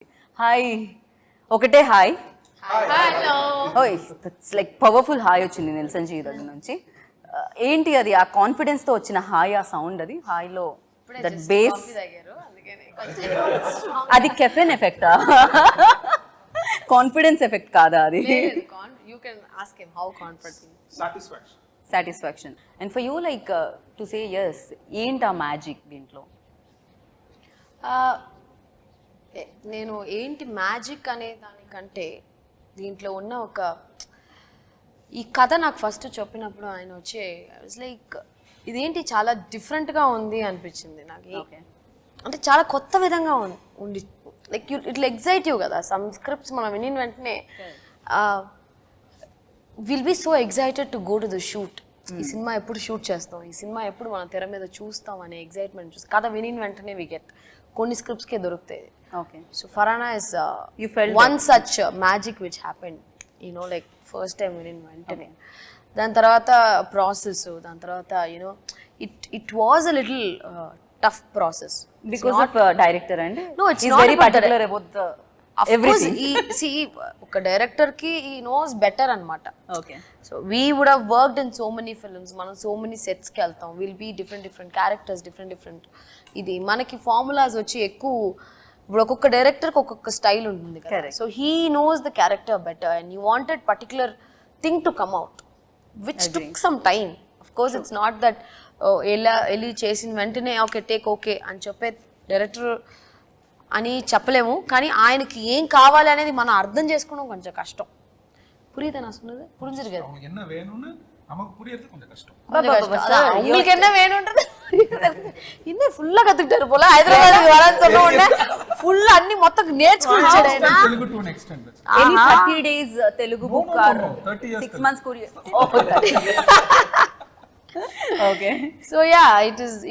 Hi ఒకటే hi hello ఓయ్ that's like powerful hi వచ్చింది నిల్సన్ జీ దగ్గర నుంచి ఏంటి అది ఆ కాన్ఫిడెన్స్ తో వచ్చిన హాయ్ ఆ సౌండ్ అది హాయ్లో దట్ బేస్ అది కెఫెన్ ఎఫెక్టా కాన్ఫిడెన్స్ ఎఫెక్ట్ కాదా అది you can ask him how confident satisfaction and for you like to say yes ఏంటి ఆ మ్యాజిక్ దీంట్లో నేను ఏంటి మ్యాజిక్ అనే దానికంటే దీంట్లో ఉన్న ఒక ఈ కథ నాకు ఫస్ట్ చెప్పినప్పుడు ఆయన వచ్చి లైక్ ఇదేంటి చాలా డిఫరెంట్గా ఉంది అనిపించింది నాకు అంటే చాలా కొత్త విధంగా ఉండి లైక్ ఇట్లా ఎగ్జైటివ్ కదా సమ్ స్క్రిప్ట్స్ మనం విని వెంటనే will be so excited to go to the shoot ఈ సినిమా ఎప్పుడు షూట్ చేస్తాం ఈ సినిమా ఎప్పుడు మనం తెర మీద చూస్తాం అనే ఎగ్జైట్మెంట్ చూస్తాం కథ విని వెంటనే వి గెట్ కొన్ని స్క్రిప్ట్స్కే దొరుకుతాయి so Farhana is one such magic which happened you know like first time విని వెంటనే దాని తర్వాత ప్రాసెస్ దాని తర్వాత you know it was a little tough process because of director and No, it's is not very about particular about the ఒక director కి ఈ knows better అనమాట okay so we would have worked in so many films మనం so many sets కి వెళ్తాం will be different characters different ఇది మనకి formulas వచ్చి ఎక్కువ ఇప్పుడు ఒక్కొక్క డైరెక్టర్కి ఒక్కొక్క స్టైల్ ఉంటుంది కదా so he knows the character better and you wanted particular thing to come out which took some time of course it's not that వెళ్ళి చేసిన వెంటనే ఓకే టేక్ ఓకే అని చెప్పే డైరెక్టర్ అని చెప్పలేము కానీ ఆయనకి ఏం కావాలి అనేది మనం అర్థం చేసుకోవడం కొంచెం కష్టం புரியுதா நான் சொன்னது புரிஞ்சிருக்காது அவங்க என்ன வேணும்னு நமக்கு புரியறது கொஞ்சம் கஷ்டம் உங்களுக்கு என்ன வேணும்ன்றது இன்னும் ஃபுல்லா கத்துக்கிட்டாரு போல ஹைதராபாத் வரேன்னு சொன்ன உடனே ஃபுல்லா அன்னி மொத்தம் நேர்చుకున్నాడు ఆయన Telugu to an extent any 30 days Telugu book or 30 years 6 months Korean okay so yeah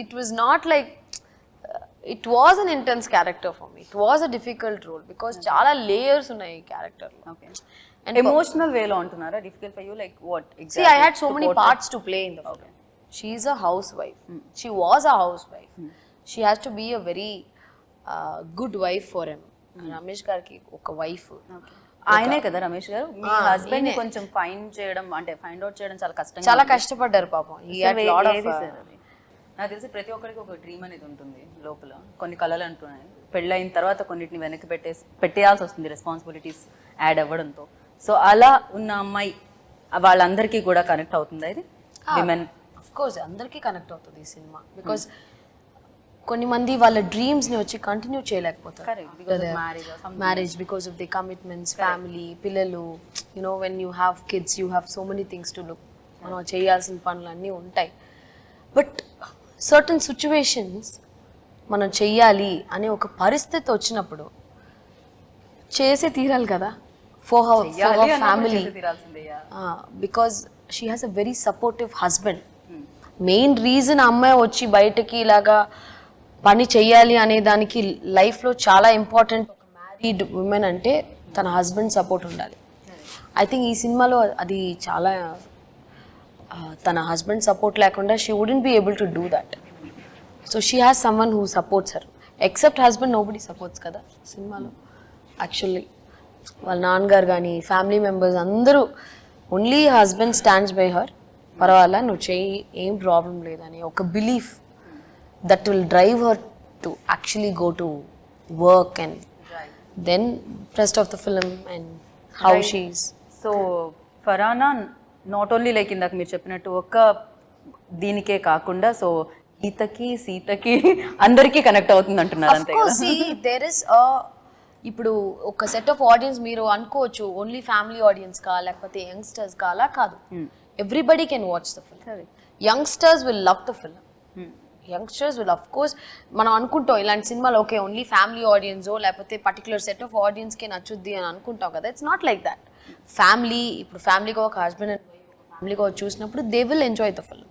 it was not like it was an intense character for me it was a difficult role because చాలా layers ఉన్నాయి ఈ character లో okay emotional వేలో అంటున్నారా difficult for you like what see I had so many parts to play in the film she is a housewife she was a housewife she has to be a very good wife for him Ramesh గారికి ఒక wife ఆయనే కదా రమేష్ గారు మీ husband ని కొంచెం find out చేయడం చాలా కష్టపడ్డారు పాపం he had lot of నాకు తెలిసి ప్రతి ఒక్కరికి ఒక డ్రీమ్ అనేది ఉంటుంది లోపల కొన్ని కళలు అంటున్నాయి పెళ్ళైన తర్వాత కొన్నిటిని వెనక్కి పెట్టేయాల్సి వస్తుంది రెస్పాన్సిబిలిటీస్ యాడ్ అవ్వడంతో సో అలా ఉన్న అమ్మాయి వాళ్ళందరికీ కూడా కనెక్ట్ అవుతుంది ఇది విమెన్ ఆఫ్ కోర్స్ అందరికీ కనెక్ట్ అవుతుంది ఈ సినిమా బికాస్ కొన్ని మంది వాళ్ళ డ్రీమ్స్ ని వచ్చి కంటిన్యూ చేయలేకపోతారు marriage because of the commitments family పిల్లలు you know when you have kids you have so many things to look మనం చేయాల్సిన పనులు అన్నీ ఉంటాయి బట్ సర్టన్ సిచ్యువేషన్స్ మనం చెయ్యాలి అనే ఒక పరిస్థితి వచ్చినప్పుడు చేసే తీరాలి కదా for her family because she has a very supportive husband main reason అమ్మాయి వచ్చి బయటకి ఇలాగా పని చెయ్యాలి అనే దానికి లైఫ్లో చాలా ఇంపార్టెంట్ ఒక మ్యారీడ్ ఉమెన్ అంటే తన హస్బెండ్ సపోర్ట్ ఉండాలి ఐ థింక్ ఈ సినిమాలో అది చాలా తన హస్బెండ్ సపోర్ట్ లేకుండా she wouldn't be able to do that so she has someone who supports her except husband nobody supports కదా సినిమాలో యాక్చువల్లీ వాళ్ళ నాన్నగారు కానీ ఫ్యామిలీ మెంబర్స్ అందరూ only husband stands by her పర్వాలా నువ్వు చెయ్యి ఏం ప్రాబ్లం లేదని ఒక belief that will drive her to actually go to work and then rest of the film and how she's so ఫరానా not only like ఇందాక మీరు చెప్పినట్టు ఒక్క దీనికే కాకుండా సో గీతకి సీతకి అందరికీ కనెక్ట్ అవుతుంది అంటున్నారు అంతే కదా ఇప్పుడు ఒక సెట్ ఆఫ్ ఆడియన్స్ మీరు అనుకోవచ్చు ఓన్లీ ఫ్యామిలీ ఆడియన్స్ కా లేకపోతే యంగ్స్టర్స్ కా అలా కాదు everybody can watch the film youngsters will love the film youngsters will of course మనం అనుకుంటాం ఇలాంటి సినిమాలు ఓకే ఓన్లీ ఫ్యామిలీ ఆడియన్సో లేకపోతే పర్టికులర్ సెట్ ఆఫ్ ఆడియన్స్కే నచ్చుద్ది అని అనుకుంటాం కదా it's not like that family ఇప్పుడు ఫ్యామిలీగా ఒక హస్బెండ్ అండ్ ఫ్యామిలీగా చూసినప్పుడు they will enjoy the film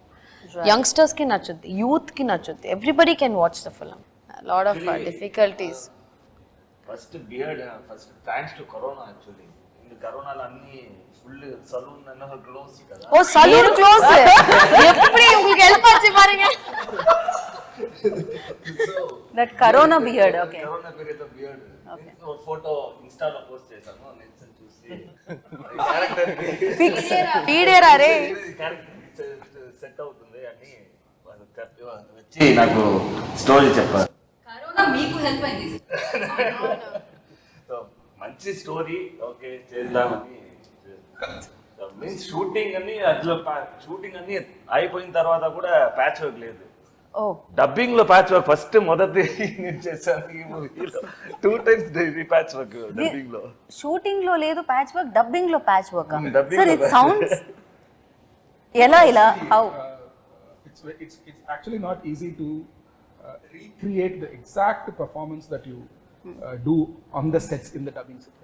యంగ్స్టర్స్కి నచ్చుద్ది యూత్కి నచ్చుద్ది everybody can watch the film lot of difficulties first beard first thanks to corona actually இந்த కరోనాలో అన్ని ఫుల్ సలూన్ అన్న క్లోజ్ కదా ఓ సలూన్ క్లోజ్ எப்படி உங்களுக்கு ஹெல்ப் ஆச்சு பாருங்க that corona beard okay corona period of beard photo ఇన్స్టాలో పోస్ట్ చేశాను నేను చూసి క్యారెక్టర్ సెట్ అవుతుంది అని వచ్చి నాకు స్టోరీ చెప్పారు. కరోనా మీకు హెల్ప్ అయింది. సో మంచి స్టోరీ ఓకే చేద్దామని మీన్స్ షూటింగ్ అన్ని అయిపోయిన తర్వాత కూడా ప్యాచ్ వర్క్ లేదు. డబ్బింగ్ లో ప్యాచ్ వర్క్ ఫస్ట్ మొదటి నేను చేశాను ఈ మూవీలో 2 times ప్యాచ్ వర్క్ డబ్బింగ్ లో. షూటింగ్ లో లేదు ప్యాచ్ వర్క్, డబ్బింగ్ లో ప్యాచ్ వర్క్. dubbing సార్ లో ఇట్ సౌండ్స్ ఎలా how It's actually not easy to recreate the exact performance that you do on the sets in the dubbing set.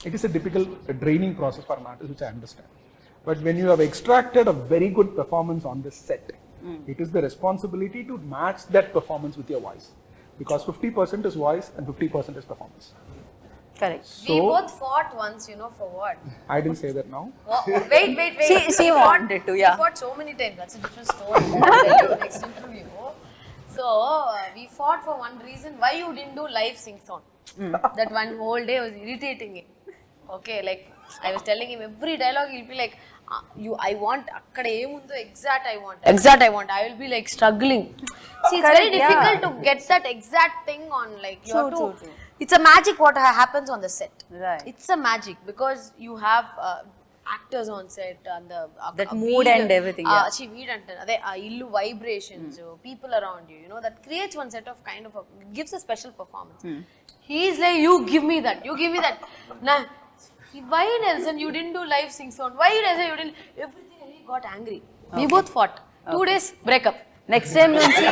It is a difficult draining process for an artist, which I understand. But when you have extracted a very good performance on the set, it is the responsibility to match that performance with your voice, because 50% is voice and 50% is performance. Correct. We both fought once, for what? I didn't say that now. Wait. She wanted to, yeah. We fought so many times. That's a different story. I'll tell you next interview. So we fought for one reason. Why you didn't do live sing song? That one whole day was irritating him. Okay, like I was telling him every dialogue he'll be like, I want akkada emundo exact I want. I will be like struggling. See, it's very difficult to get that exact thing on, like you have to. True. It's a magic what happens on the set. Right. It's a magic because you have actors on set and the that mood and everything. She weed ante ade illu vibrations, people around you, that creates one set of kind of gives a special performance. He's like, you give me that. Nah, why Nelson you didn't do live sing sound? Why Nelson you didn't? Everything he got angry. We both fought. 2 days breakup. Next time నుంచి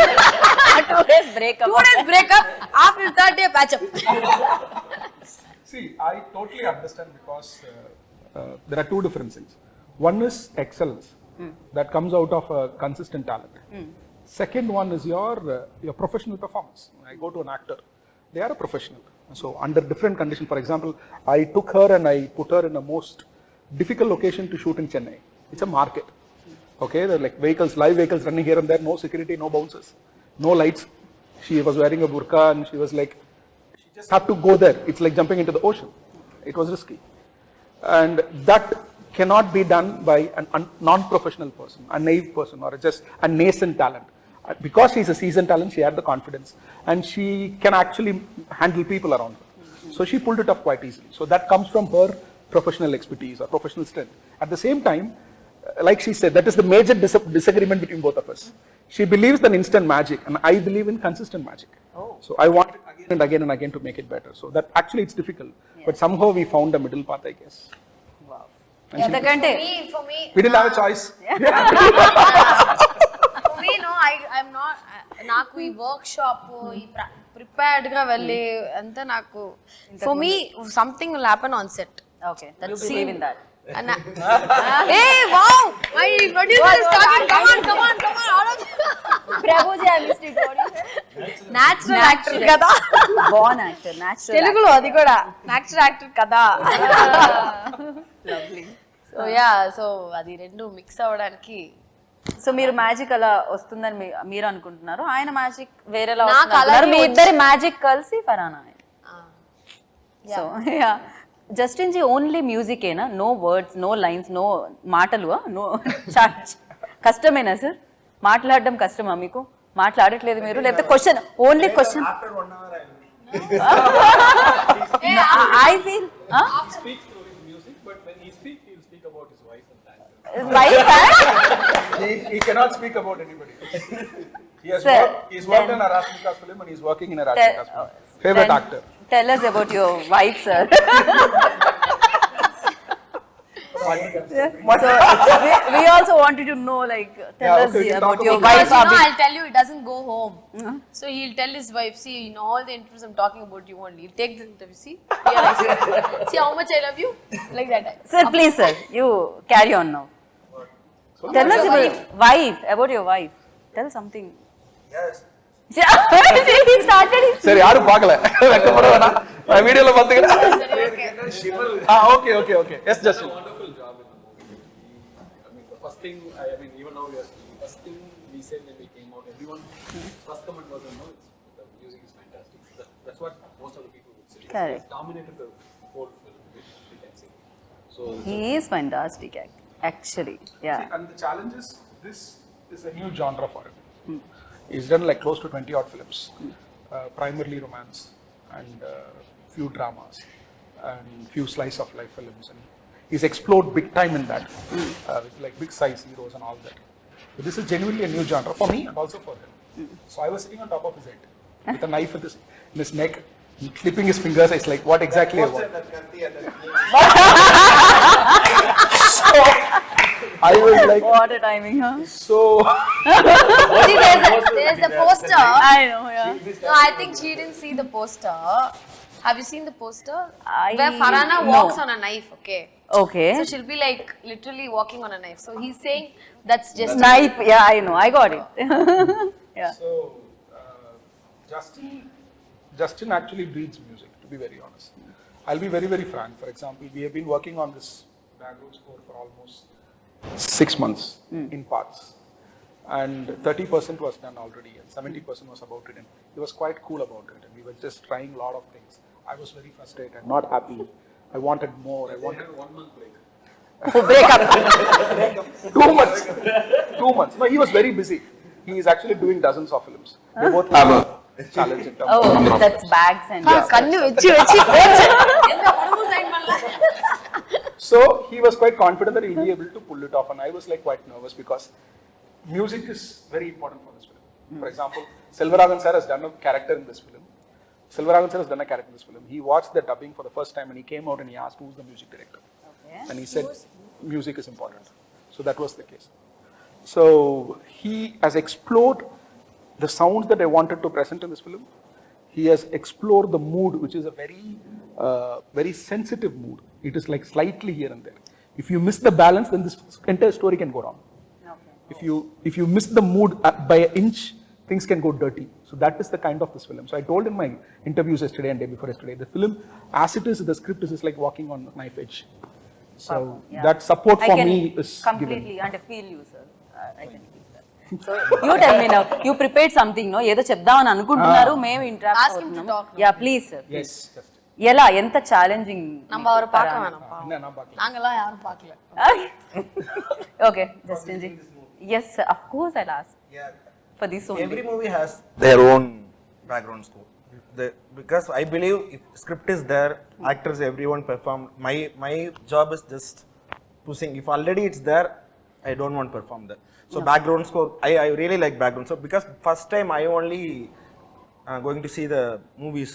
2 days breakup. After 3rd day patch up. See, I totally understand because there are 2 different things. One is excellence that comes out of a consistent talent. Second one is your professional performance. When I go to an actor, they are a professional. So under different conditions, for example, I took her and I put her in the most difficult location to shoot in Chennai. It's a market. Okay, there are like live vehicles running here and there, no security, no bouncers, no lights. She was wearing a burqa and she was like, she just had to go there. It's like jumping into the ocean. It was risky. And that cannot be done by a non-professional person, a naive person, or just a nascent talent. Because she's a seasoned talent, she had the confidence and she can actually handle people around her. So she pulled it off quite easily. So that comes from her professional expertise or professional strength. At the same time, like she said, that is the major disagreement between both of us. She believes in instant magic and I believe in consistent magic. So I want it again and again to make it better. So that actually it's difficult, but somehow we found a middle path, I guess. Wow. For me, we didn't have a choice. For me, no, I'm not. నాకు ఈ work shop ఈ prepared గా వెళ్ళి అంతా నాకు for me something will happen on set. Okay, you believe in that. And hey, wow! My producer is talking. Come on. Prabhuji, I missed it. What is it? Natural actor kada. Born actor, natural. Telugulo adi kuda natural actor kada. Lovely. So yeah, so adi rendu mix avvadaniki. So మీరు magic అలా వస్తుందని మీరు అనుకుంటున్నారు, ఆయన magic వేరేలా నాకు వస్తున్నారు, మీ ఇద్దరి మ్యాజిక్ కలిసి Farhana. So yeah, Justin ji only music ఏనా, no words, no lines, no మాటలు, నో కష్టమేనా సార్? మాట్లాడడం కష్టమా మీకు? మాట్లాడట్లేదు మీరు, లేకపోతే question only question? I feel he cannot speak about anybody. He's worked in a Rashmikas film and he's working in a Rashmikas film. Favorite actor. Tell us about your wife, sir. So we also wanted to know, like, tell us about your wife. Because I'll tell you, it doesn't go home. So he'll tell his wife, see, in all the interviews I'm talking about you only. He'll take this interview, see how much I love you, like that. Sir, please, sir, you carry on now. Tell us about your wife. Tell something. Yes. He started his. Sir, yaru paakala. Vekkapadu vena. My video lo pathukada. Okay. Yes, just wonderful job in the movie. I mean, the first thing, even now we are speaking. First thing we said when we came out, everyone first comment was, no, the music is fantastic. That's what most of the people would say. Correct. Dominated the whole film, we can say. So He is fantastic, actually. Yeah. See, and the challenge is, this is a new genre for him. He's done like close to 20 odd films, primarily romance and few dramas and few slice of life films, and he's explored big time in that, with like big size heroes and all that. So this is genuinely a new genre for me and also for him. So I was sitting on top of his head with a knife in his neck, clipping his fingers. It's like, what exactly I want. So I was like, What a timing, huh? so See, there's the poster. I know, yeah. No, I think she didn't see the poster. Have you seen the poster? I- Where Farhana no. walks on a knife, okay? Okay. So she'll be like literally walking on a knife. So he's saying that's just Knife, yeah, I know, I got it. Yeah. So, Justin actually breathes music, to be very honest. I'll be very, very frank. For example, we have been working on this background score for almost 6 months in parts. And 30% was done already, and 70% was about it. And he was quite cool about it. And we were just trying a lot of things. I was very frustrated, not happy. I wanted more. I wanted 1 month break. Oh, break up. 2 months. 2 months. No, he was very busy. He is actually doing dozens of films. They both have a challenge in terms of number Oh, of that's bags and Kannu vechi So he was quite confident that he'll be able to pull it off, and I was like quite nervous because music is very important for this film. For example, Selvaraghan sir has done a character in this film. He watched the dubbing for the first time and he came out and he asked who's the music director. Okay. And he said music is important. So that was the case. So he has explored the sounds that I wanted to present in this film. He has explored the mood, which is a very sensitive mood. It is like slightly here and there. If you miss the balance, then this entire story can go wrong. Okay. If you miss the mood by an inch, things can go dirty. So that is the kind of this film. So I told in my interviews yesterday and day before yesterday, the film, as it is, the script is like walking on a knife edge. So Yeah. that support I for can me is completely given. and I feel you, sir. I can feel that. So you tell me now. You prepared something, no? ఏదో చెప్దామని అనుకుంటున్నారు, మేము interact Ask him to అవుతున్నాము. talk now. Yeah, please, sir. Yes, just. ఎలా ఎంత challenging நம்ம அவரை பார்க்க வேணாம் என்ன நான் பார்க்கல. நாங்கெல்லாம் யாரும் பார்க்கல Okay, Justin ji. Yes, sir. Of course I'll ask Yeah, for this only. every movie has their own background score. Because I believe if script is there, actors, everyone perform. My job is just to sing. If already it's there, I don't want to perform that. So background score, I really like background score because first time I only going to see the movies.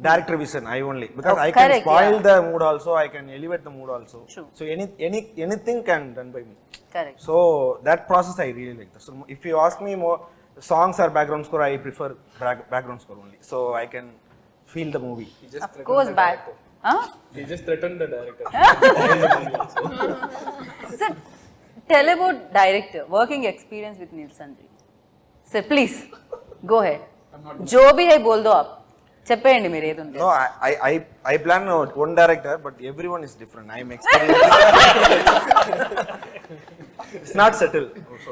Director vision, I only because Oh, I can correct, spoil yeah. the mood also, I can elevate the mood also. True. So anything can done by me. Correct. So that process I really like. So if you ask me more songs or background score, I prefer background score only. So I can feel the movie. He just Of threatened course the back. director. Huh? He just threatened the director. Sir, tell about director, working experience with Nilsson ji. Sir, please, go ahead. जो भी है बोल दो आप. చెప్పేయండి మీరు ఏది ఉందో. No, I plan one director, but everyone is different. I am experienced. It's not settled. So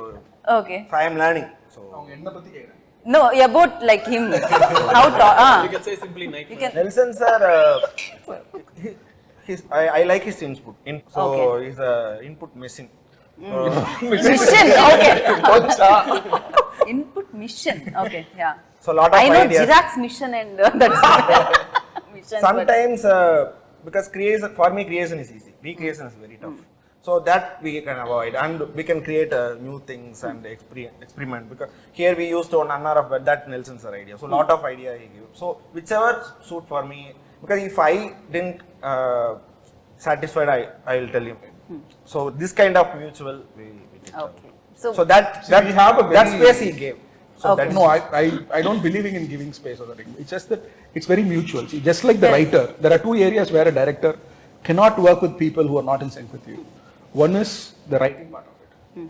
Okay. I am learning. So அவங்க என்ன பத்தி கேக்குறாங்க? No, about like him. How to, You can say simply night. You can. Nelson sir, I like his input. So Okay. he's a input machine. Mission. Okay. Input mission. Okay. Yeah. So lot of I know ideas. Chirag's mission and that's mission. but- Sometimes because for me creation is easy. Recreation is very tough. So that we can avoid and we can create new things and experiment because here we used one hour of that Nelson sir idea. So lot of idea he gave. So whichever suit for me because if I didn't satisfied I will tell him. So this kind of mutual we did. Okay. So that we have a that very- space he gave. So Okay. that is No, I don't believe in giving space or something. It's just that it's very mutual. See, just like the writer, there are two areas where a director cannot work with people who are not in sync with you. One is the writing part of it,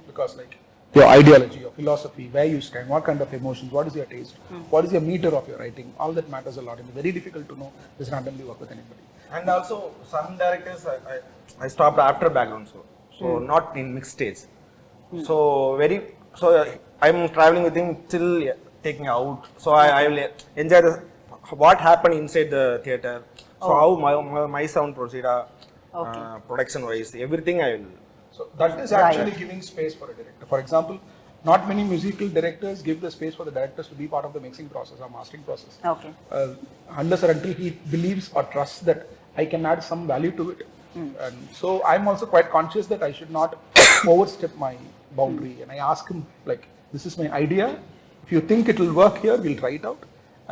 because like your ideology, your philosophy, where you stand, what kind of emotions, what is your taste, what is your meter of your writing, all that matters a lot. And it's very difficult to know just randomly work with anybody. And also some directors I stopped after background score, so not in mixed stage. So I'm traveling with him till taking out. So I will enjoy the what happened inside the theater. So how my sound procedure, production wise, everything I will. So that is actually giving space for a director. For example, not many musical directors give the space for the directors to be part of the mixing process or mastering process. Okay. Unless or until he believes or trusts that I can add some value to it. And so I'm also quite conscious that I should not overstep my boundary. And I ask him, like, this is my idea. If you think it will work here, we'll try it out.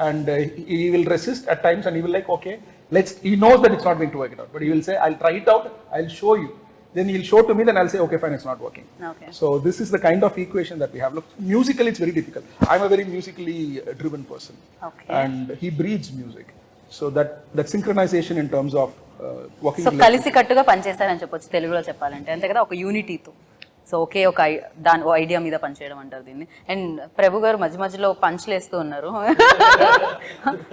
And he will resist at times, and he will like, okay, he knows that it's not going to work it out, but he will say, I'll try it out, I'll show you. Then he'll show to me, then I'll say, okay, fine, it's not working. Okay. So this is the kind of equation that we have. Look, musically, it's very difficult. I'm a very musically driven person. Okay. And he breathes music. So that synchronization in terms of working. So కలిసి కట్టుగా పనిచేస్తారని చెప్పొచ్చు తెలుగులో చెప్పాలంటే, అంతే కదా, ఒక యూనిటీతో. So ఒకే ఒక దాని ఐడియా మీద పనిచేయడం అంటారు దీన్ని. అండ్ ప్రభు గారు మధ్య మధ్యలో పంచ్లు వేస్తూ ఉన్నారు.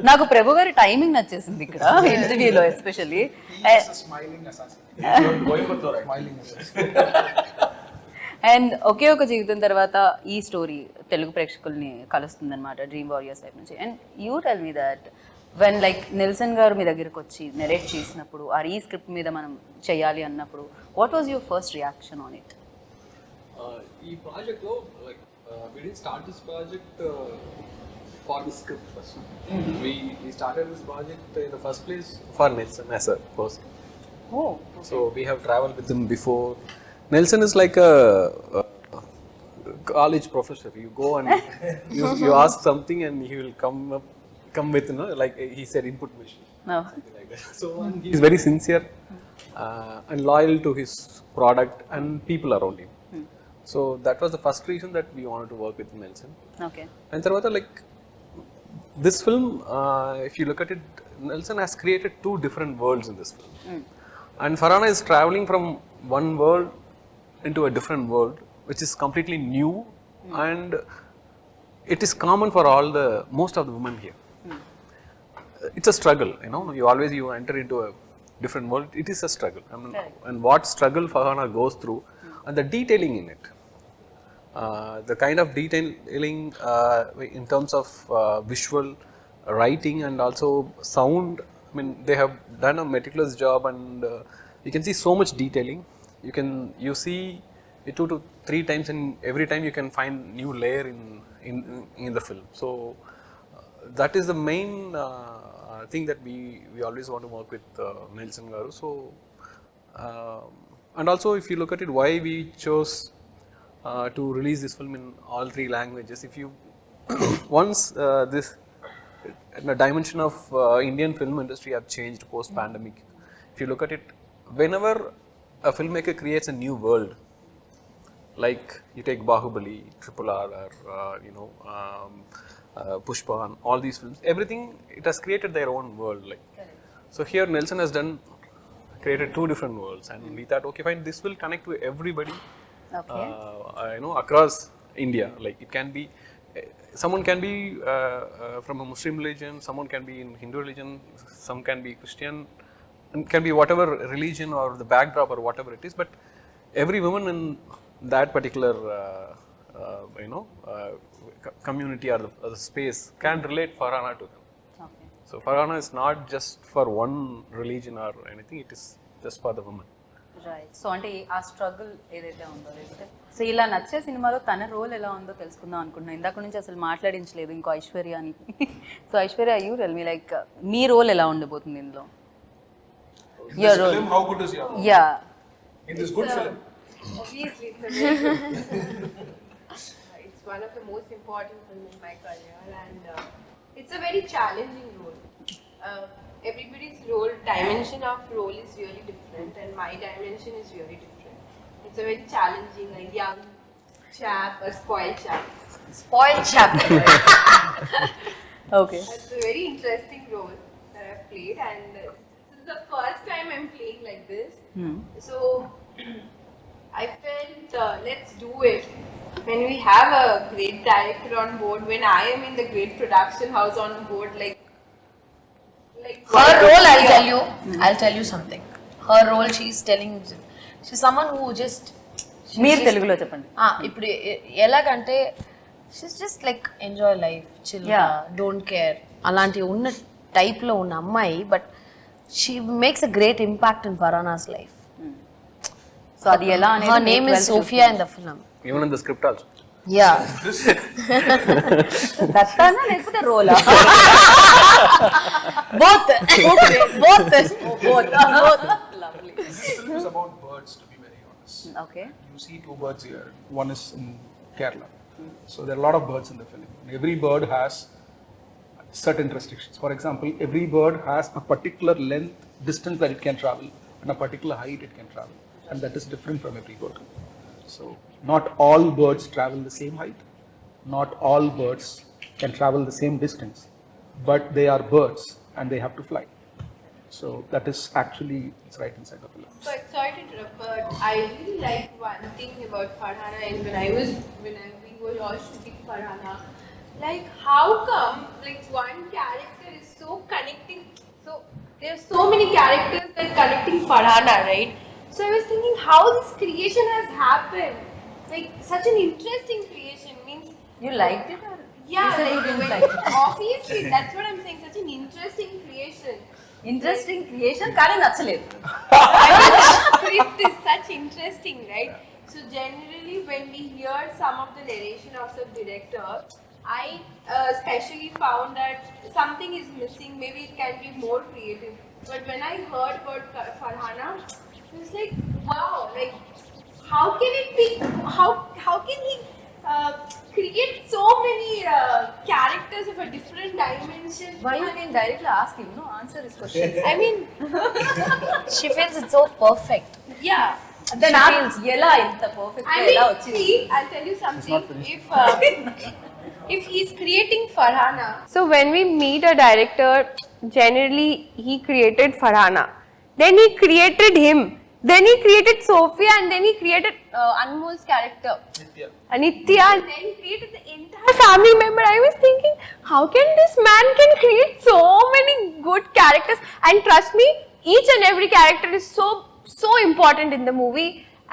నాకు ప్రభు గారి టైమింగ్ నచ్చేసింది ఇక్కడ ఇంటర్వ్యూలో ఎస్పెషల్లీ. అండ్ ఒకే ఒక జీవితం తర్వాత ఈ స్టోరీ తెలుగు ప్రేక్షకుల్ని కలుస్తుందన్నమాట, డ్రీమ్ వారియర్స్ వైపు నుంచి. And you tell me that when like Nelson గారు మీ దగ్గరికి వచ్చి నెరేట్ చేసినప్పుడు, ఆ ఈ స్క్రిప్ట్ మీద మనం చేయాలి అన్నప్పుడు, what was your first reaction on it? ఈ ప్రాజెక్ట్లో like we didn't start this project for the script first. We started this project in the first place for Nelson as a person. Oh, okay. So we have traveled with him before. Nelson is like a college professor. You go and you ask something and he will come with, you know, like he said, input machine. No. Something like that. So and he is very sincere and loyal to his product and people around him. So that was the first reason that we wanted to work with Nelson. Okay. And tarvata, like, this film, if you look at it, Nelson has created two different worlds in this film. And Farhana is traveling from one world into a different world, which is completely new, and it is common for most of the women here. It's a struggle, you know. You enter into a different world. It is a struggle. I mean, and what struggle Farhana goes through, and the detailing in it. The kind of detailing in terms of visual, writing, and also sound. I mean, they have done a meticulous job, and you can see so much detailing. You see it 2 to 3 times, and every time you can find new layer in the film. So that is the main thing that we always want to work with Nelson garu. So and also, if you look at it, why we chose to release this film in all 3 languages. If you once this the dimension of Indian film industry have changed post pandemic. If you look at it, whenever a filmmaker creates a new world, like you take Bahubali, RRR, or Pushpa, and all these films, everything, it has created their own world. Like, so here Nelson has created 2 different worlds, and we thought, okay, fine, this will connect to everybody. Okay. Across India. Like, it can be, someone can be from a Muslim religion, someone can be in Hindu religion, some can be Christian, and can be whatever religion or the backdrop or whatever it is, but every woman in that particular community or the space can relate Farhana to them. Okay. So Farhana is not just for one religion or anything, it is just for the woman. Right. So అంటే ఆ struggle ఏదైతే ఉందో, లేకపోతే so ఇలా నచ్చే సినిమాలో తన role ఎలా ఉందో తెలుసుకుందాం అనుకుంటున్నాను. ఇందాక నుంచి అసలు మాట్లాడించలేదు ఇంకో ఐశ్వర్య అని. So Aishwarya, you tell me, like, మీ రోల్ ఎలా ఉండబోతుంది ఇందులో? Your role. How good is your role? Yeah. In this good film. Obviously, it's one of the most important films in my career, and it's a very challenging role. Everybody's dimension of role is really different, and my dimension is really different. It's a very challenging, like, young chap or spoiled chap. Spoiled chap. Okay. It's a very interesting role that I've played, and this is the first time I'm playing like this. So I felt, let's do it. When we have a great director on board, when I am in the great production house on board, like Her role, I'll tell you something. Her role, she's someone who just మీరు తెలుగులో చెప్పండి. ఇప్పుడు ఎలాగంటే she's just like enjoy life, chill, don't care, అలాంటి టైప్లో ఉన్న అమ్మాయి, but she makes a great impact in Farhana's life. So అది ఎలా Her name is Sophia in the film. Even in the script also. Yeah. దత్తానా లేకపోతే రోలా? Both. Both. Lovely. This film is about birds, to be very honest. Okay. You see two birds here. One is in Kerala. So there are a lot of birds in the film. Every bird has certain restrictions. For example, every bird has a particular length, distance that it can travel, and a particular height it can travel, and that is different from every bird. So not all birds travel the same height, not all birds can travel the same distance, but they are birds and they have to fly. So that is actually, it's right inside the film. But sorry to interrupt, but I really like one thing about Farhana, and when we were all shooting Farhana, like how come like one character is so connecting, so there are so many characters that connecting Farhana, right? So I was thinking how this creation has happened, like such an interesting creation, means You liked it or? yeah, You said you like, didn't when- like it. obviously that's what I'm saying, such an interesting creation. Interesting creation కానీ నచ్చలేదు. Script is such interesting, right? So generally, when we hear some of the narration of the director, I especially found that something is missing. Maybe it can be more creative. But when I heard about Farhana, it was like, wow! Like, how can it be? How can he create so many characters of a different dimension? Why you can directly ask him, no? Answer his questions. I mean, She feels it's so perfect. yeah. Then ఎలా ఇంత perfect I ఎలా mean, వచ్చింది? see, I'll tell you something. If he's creating Farhana, so when we meet a director, generally he created Farhana, then he created him, then he created Sophia, and then he created Anmol's character, Anitya, and then he created the entire family member. I was thinking, how can this man can create so many good characters? And trust me, each and every character is so important in the movie,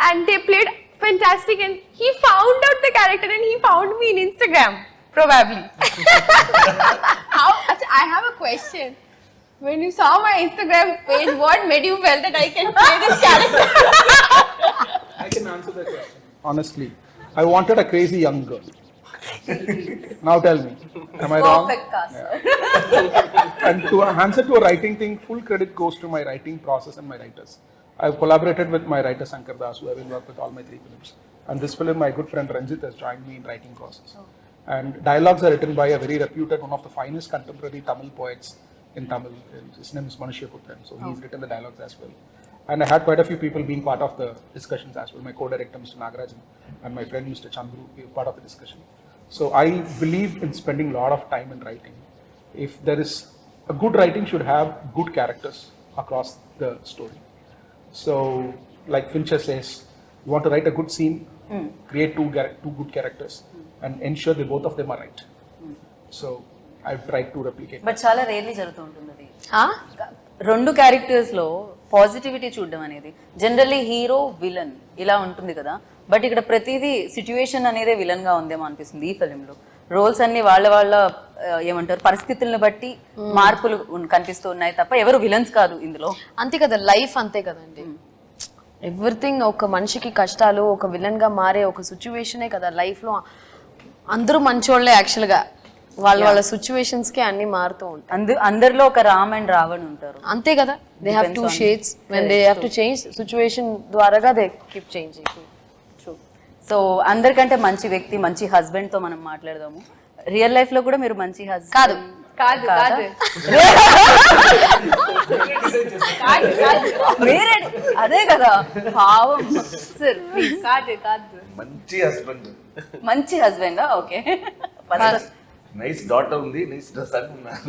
and they played fantastic. And he found out the character, and he found me in Instagram, probably. I have a question. When you saw my Instagram page, what made you feel that I can play this character? I can answer that question. Honestly, I wanted a crazy young girl. Now tell me, am I wrong? Perfect cast. Yeah. And to answer to a writing thing, full credit goes to my writing process and my writers. I've collaborated with my writer Sankar Das, who I will work with all my 3 films. And this film, my good friend Ranjit has joined me in writing process. And dialogues are written by a very reputed, one of the finest contemporary Tamil poets in Tamil. His name is Manishaputran, so he's written the dialogues as well. And I had quite a few people being part of the discussions as well. My co-director Mr. Nagarajan and my friend Mr. Chandru were part of the discussion. So I believe in spending a lot of time in writing. If there is a good writing, should have good characters across the story. So, like Fincher says, you want to write a good scene, create two good characters, and ensure that both of them are right. So, I've tried to replicate. But చాలా rarely జరుగుతూ ఉంటుంది అది. Huh? 2 characters లో positivity చూడడం అనేది generally hero villain ఇలా ఉంటుంది కదా, బట్ ఇక్కడ ప్రతిదీ సిచ్యువేషన్ అనేదే విలన్ గా ఉందేమో అనిపిస్తుంది ఈ ఫిలింలో. రోల్స్ అన్ని వాళ్ళ ఏమంటారు పరిస్థితులను బట్టి మార్పులు కనిపిస్తూ ఉన్నాయి తప్ప ఎవరు విలన్స్ కాదు ఇందులో. అంతే కదా, లైఫ్ అంతే కదండి. ఎవ్రీథింగ్ ఒక మనిషికి కష్టాలు, ఒక విలన్ గా మారే ఒక సిచ్యువేషనే కదా లైఫ్ లో. అందరూ మంచోళ్లే యాక్చువల్ గా, వాళ్ళ సిచ్యువేషన్స్ కి అన్ని మారుతూ ఉంటాయి. అందరిలో ఒక రామ్ అండ్ రావణ్ ఉంటారు, అంతే కదా. They have 2 shades when they have to change situation ద్వారాగా దే కీప్ చేంజింగ్. సో అందరికంటే మంచి వ్యక్తి, మంచి హస్బెండ్ తో మనం మాట్లాడదాము. రియల్ లైఫ్ లో కూడా మీరు మంచి హస్బెండ్ కాదు వేరే అదే కదా పావం. Sir please. మంచి హస్బెండ్, మంచి హస్బెండ్. ఓకే, నైస్ డాటర్ ఉంది, నైస్ సన్ ఉన్నారు.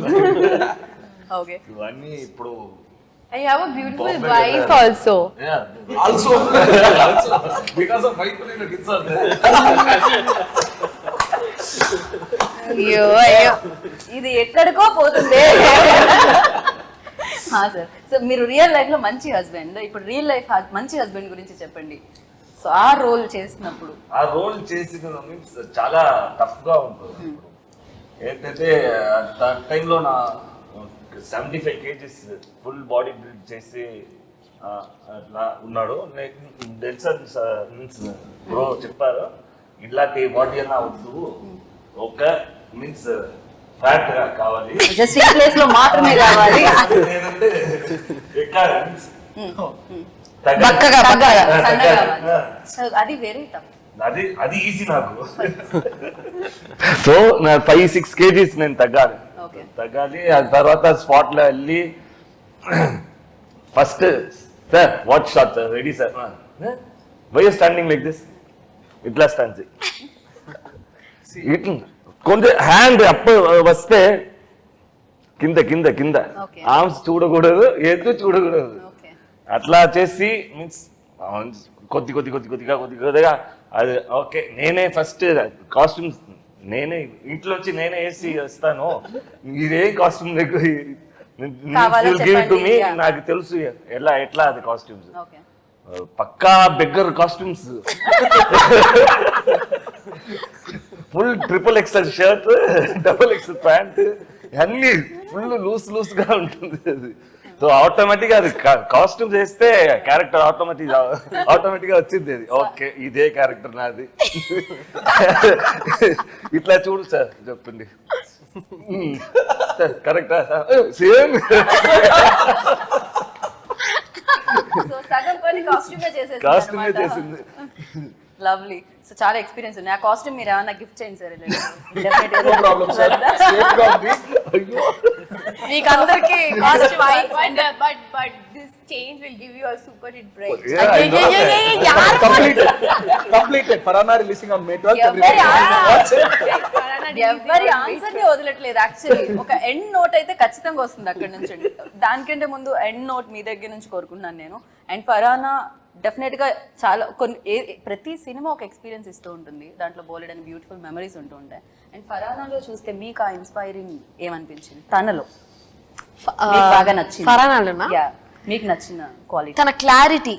ఓకే, ఇవన్నీ ఇప్పుడు I have a beautiful Bombay wife weather. also. also because of wife only kids are there. అయ్యో ఇది ఎక్కడికో పోతుంది. సార్, సో మీరు రియల్ లైఫ్ లో మంచి హస్బెండ్, ఇప్పుడు రియల్ లైఫ్ మంచి హస్బెండ్ గురించి చెప్పండి. సో ఆ రోల్ చేసినప్పుడు, ఆ రోల్ చేసిన మీన్స్ చాలా టఫ్ గా ఉంటుంది. ఏంటంటే టైంలో నా 75 kgs ఫుల్ బాడీ బిల్డ్ చేసి అట్లా ఉన్నాడు. మీన్స్ బ్రో చెప్పారు ఇలాంటి బాడీ అన్నా వద్దు, ఒక మీన్స్ ఫ్యాట్ గా కావాలి, జస్ట్ ఈ ప్లేస్ లో మాత్రమే కావాలి. నేనంటే ఎక్కడ మీన్స్ బక్కగా సన్నగా కావాలి. So, అది వెరీ టఫ్. అది ఈజీ నాకు. సో నా 5-6 kgs నేను తగ్గాలి. ఆ తర్వాత స్పాట్ లో వెళ్ళి first sir what shot sir ready sir, why standing like this, ఇట్లా స్టాండ్ ఇట్లా కొంచెం హ్యాండ్ అప్ వస్తే కింద కింద కింద ఆర్మ్స్ చూడకూడదు, ఎత్తు చూడకూడదు, అట్లా చేసి మీన్స్ కొద్దిగా అది ఓకే. నేనే ఫస్ట్ కాస్ట్యూమ్స్ నేనే ఇంట్లోంచి నేనే వేసి వస్తాను, ఇదే కాస్ట్యూమ్ నాకు తెలుసు ఎట్లా అది కాస్ట్యూమ్స్, పక్కా beggar costumes, full XXL shirt, XXL pant, అన్ని ఫుల్ లూస్ గా ఉంటుంది అది. సో ఆటోమేటిక్ గా అది కాస్ట్యూమ్ చేస్తే క్యారెక్టర్ ఆటోమేటిక్ గా వచ్చింది అది. ఓకే ఇదే క్యారెక్టర్ నాది. ఇట్లా చూడు సార్ చెప్పండి కరెక్టా సేమ్. కాస్ట్యూమే చేసింది. లవ్లీ. సో చాలా ఎక్స్పీరియన్స్ ఉంది. ఆ కాస్ట్యూమ్ మీరు ఏమన్నా గిఫ్ట్ చేయండి సార్. మీకు అందరికి but this change will give you a super hit break. Completed. Farhana releasing on May 12th. ఎవరి ఆన్సర్ ని వదలట్లేదు యాక్చువల్లీ. ఒక ఎండ్ నోట్ అయితే ఖచ్చితంగా వస్తుంది అక్కడ నుంచి. దానికంటే ముందు ఎండ్ నోట్ మీ దగ్గర నుంచి కోరుకుంటున్నాను నేను. అండ్ ఫరానా డెఫినెట్ గా చాలా ప్రతి సినిమా ఒక ఎక్స్పీరియన్స్ ఇస్తూ ఉంటుంది, దాంట్లో బోలెడ్ అని బ్యూటిఫుల్ మెమరీస్ ఉంటూ ఉంటాయి. అండ్ ఫరానాలో చూస్తే మీకు ఆ ఇన్స్పైరింగ్ ఏమనిపించింది, తనలో బాగా నచ్చింది? ఫరానాలోనా మీకు నచ్చిన క్వాలిటీ? తన క్లారిటీ.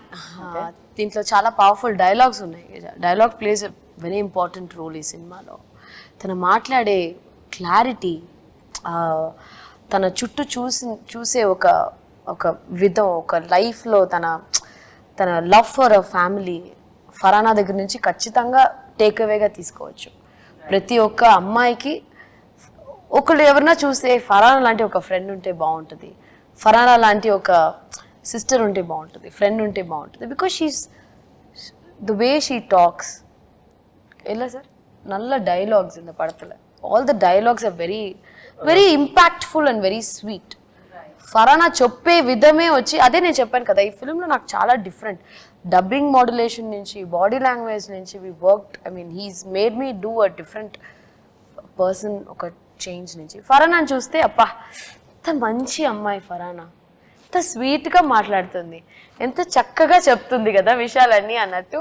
దీంట్లో చాలా పవర్ఫుల్ డైలాగ్స్ ఉన్నాయి. Dialogue plays a very important role ఈ సినిమాలో. తను మాట్లాడే క్లారిటీ, తన చుట్టూ చూసే ఒక విధం, ఒక లైఫ్లో తన లవ్ ఫర్ అ ఫ్యామిలీ ఫరానా దగ్గర నుంచి ఖచ్చితంగా టేక్ అవేగా తీసుకోవచ్చు. ప్రతి ఒక్క అమ్మాయికి ఒకళ్ళు ఎవరన్నా చూస్తే ఫరానా లాంటి ఒక ఫ్రెండ్ ఉంటే బాగుంటుంది, ఫరానా లాంటి ఒక సిస్టర్ ఉంటే బాగుంటుంది, ఫ్రెండ్ ఉంటే బాగుంటుంది. Because she's the way she talks. ఎలా సార్ நல்ல డైలాగ్స్ இந்த పడతల. All the dialogues are very very impactful and very sweet. Farhana చెప్పే విధమే వచ్చి అదే నేను చెప్పాను కదా, ఈ ఫిల్మ్లో నాకు చాలా డిఫరెంట్ డబ్బింగ్ మాడ్యులేషన్ నుంచి, బాడీ లాంగ్వేజ్ నుంచి we worked. I mean he's made me do a different person. ఒక చేంజ్ నుంచి ఫరానాని చూస్తే అబ్బా ఎంత మంచి అమ్మాయి ఫరానా, ఎంత స్వీట్గా మాట్లాడుతుంది, ఎంత చక్కగా చెప్తుంది కదా విషయాలన్నీ అన్నట్టు.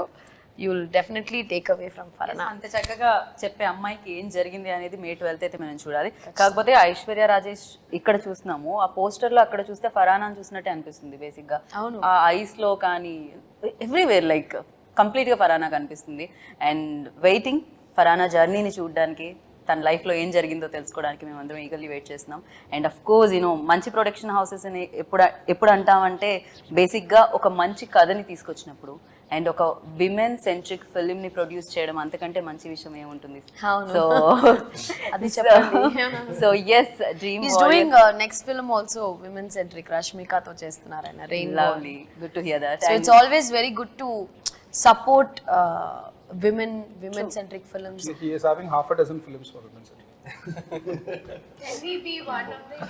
You will definitely take away from ఫరానా. అంత చక్కగా చెప్పే అమ్మాయికి ఏం జరిగింది అనేది May 12th అయితే మనం చూడాలి. కాకపోతే ఐశ్వర్య రాజేష్ ఇక్కడ చూస్తున్నాము, ఆ పోస్టర్ లో అక్కడ చూస్తే ఫరానాని చూసినట్టే అనిపిస్తుంది బేసిక్ గా. ఆ ఐస్ లో కానీ ఎవ్రీవేర్ లైక్ కంప్లీట్ గా ఫరానా కనిపిస్తుంది. అండ్ వెయిటింగ్ ఫరానా జర్నీని చూడడానికి, తన లైఫ్లో ఏం జరిగిందో తెలుసుకోవడానికి మేమందరం ఈగర్లీ వెయిట్ చేస్తున్నాం. అండ్ అఫ్ కోర్స్ మంచి ప్రొడక్షన్ హౌసెస్ అని ఎప్పుడు అంటామంటే బేసిక్గా ఒక మంచి కథని తీసుకొచ్చినప్పుడు అండ్ ఒక విమెన్ సెంట్రిక్ ఫిల్మ్ ని ప్రొడ్యూస్ చేయడం అంతకంటే మంచి విషయం ఏముంటుంది. సో అది చెప్పండి. So yes dream doing next film also women centric, రష్మికతో చేస్తున్నారు ఆయన. Lovely, good to hear that. So it's always very good to support women centric films. He is having half a dozen films for women centric. Can we be one of them?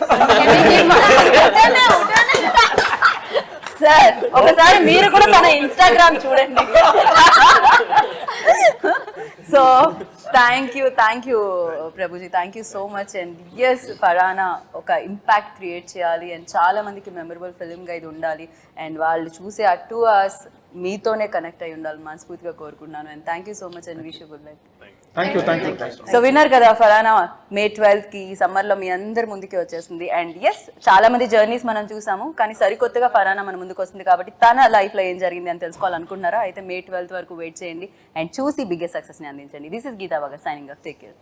Sir ఒకసారి మీరు కూడా తన Instagram చూడండి. So thank you Prabhuji, thank you so much. And as Farhana ఒక impact create చేయాలి and చాలా మందికి memorable ఫిల్మ్గా ఇది ఉండాలి అండ్ వాళ్ళు చూసే ఆ 2 hours మీతోనే కనెక్ట్ అయి ఉండాలి మనస్ఫూర్తిగా కోరుకుంటున్నాను. And thank you so much and wish you good life. Thank you. So winner కదా ఫరానా May 12th కి ఈ సమ్మర్లో మీ అందరి ముందుకే వచ్చేస్తుంది. అండ్ ఎస్ చాలా మంది జర్నీస్ మనం చూసాము, కానీ సరికొత్తగా ఫరానా మన ముందుకు వస్తుంది కాబట్టి తన లైఫ్లో ఏం జరిగింది అని తెలుసుకోవాలనుకుంటున్నారా అయితే May 12th వరకు వెయిట్ చేయండి అండ్ చూసి బిగ్గెస్ట్ సక్సెస్ని అందించండి. దిస్ ఇస్ గీతా బాగా సైనింగ్ ఆఫ్. Take care.